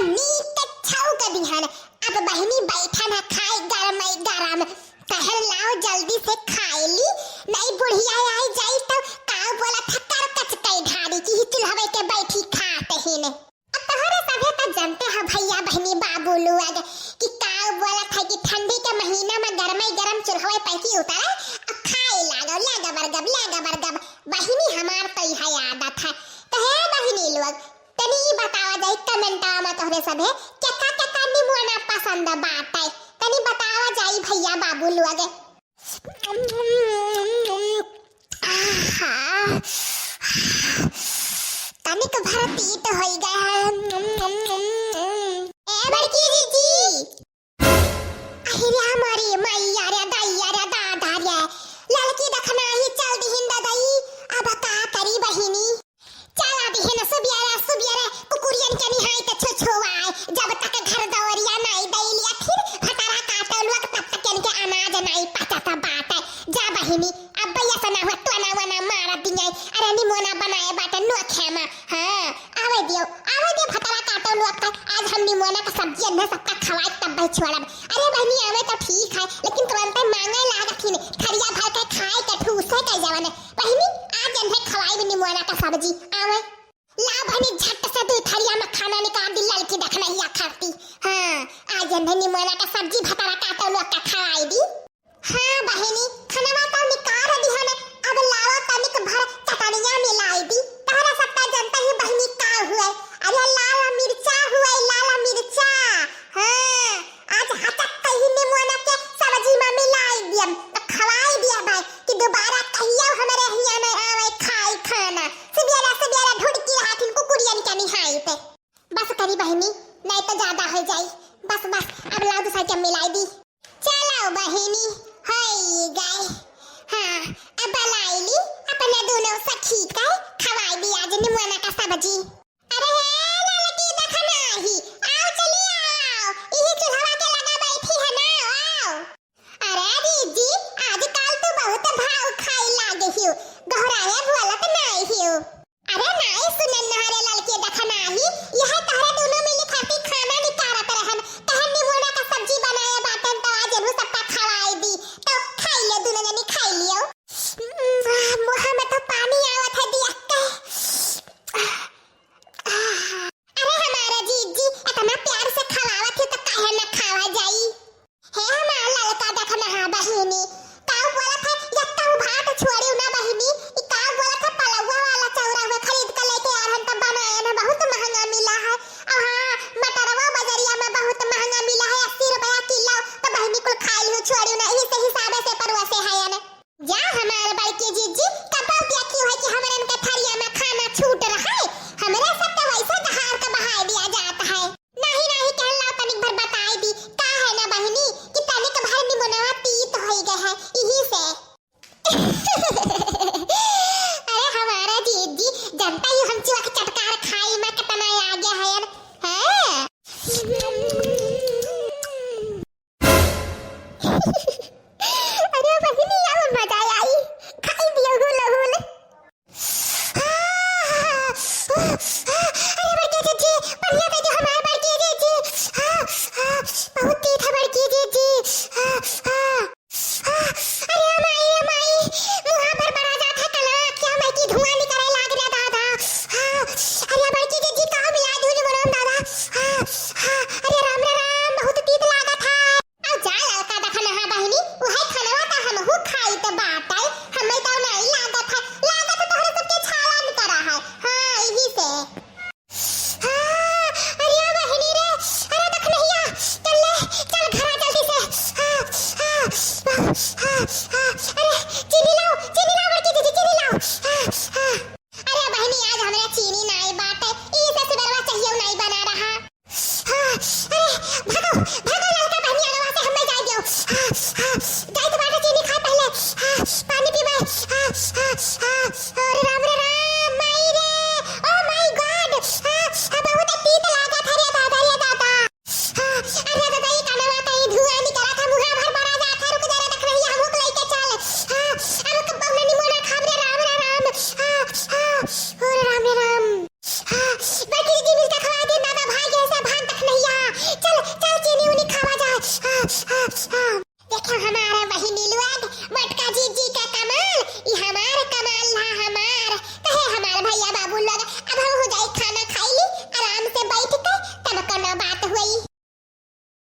NEET छाऊ कर दिहन। अब बहिनी बैठा ना खाए गरम कहल लाओ जल्दी से खाए ली, नहीं बुढ़िया आई जाई तो काऊ बोला थक्कर कचकई ढारी की चूल्हा के बैठी खाते ही ने। अब तोहरे सभे तो जानते हो भैया बहनी बाबू लोग कि काऊ बोला था कि ठंडी के महीना में गरम चूल्हा पे की उतारे अब खाए लागा बरगब बहिनी हमार तो यह आदत है। तो है बहिनी लोग तनी बतावा जाई कमेंटा में तोहरे सभे क्या निमोना पसंद बाटे, तनी बतावा जाई भैया बाबू लोग। तनिक भरती तो होई गया। ए बड़की जी अहिरा हमारी मैया रे दैया रे दादा रे लड़की देखना ही चल दिहिन दादाई। अब का करी बहिनी चला दिहिन सुबियारा कुकुरियन के निहाई त छोछोवाए जब तक घर दौरिया नहीं दैलिया फिर फटारा काटल वक्त तब तक इनके अनाज नहीं पचता बात है। जा बहिनी अब भैया सना हुआ तो ना वना मार दिए। अरे निमोना बनाए बाटे नो खेमा। हां आवे दियो फटारा काटल वक्त आज हम निमोना का सब्जी अन्ना सबका खवाई तब भाई छोड़ब। अरे बहनी आवे तो ठीक है लेकिन तुरंत मांगे लागथिन खरिया भर के खाए के ठूसे के जवन बहनी आज अन्हे खवाई भी निमोना का सब्जी आवे ला बहनी झट से दू थरिया में खाना निकाल दी लड़की देखना ही खाती। हां आज अन्हे निमोना का सब्जी भटारा काटल वक्त खवाई दी। हां बहनी खाना तो निकाल दी हने अब लाओ तनिक भर चटनिया मिलाई दी। तारा सत्ता जनता ही बहनी का हुए। अरे लाल मिर्चा हुए लाल मिर्चा। हां आज हटक कहीं निमोना के सब्जी में मिलाई दियम तो खवाई दिया भाई कि दोबारा कहियो हमारे हिया में आवे खाई खाना। सुबियारा ढुड़की हाथिन कुकुरियन के निहाई पे बस करी बहनी नहीं तो ज्यादा हो जाई। बस अब लाओ दूसरा के मिलाई दी। चलो बहनी होई गए। हां अब लाई ली अपने दोनों सखी का खवाई दी आज निमोना का सब्जी।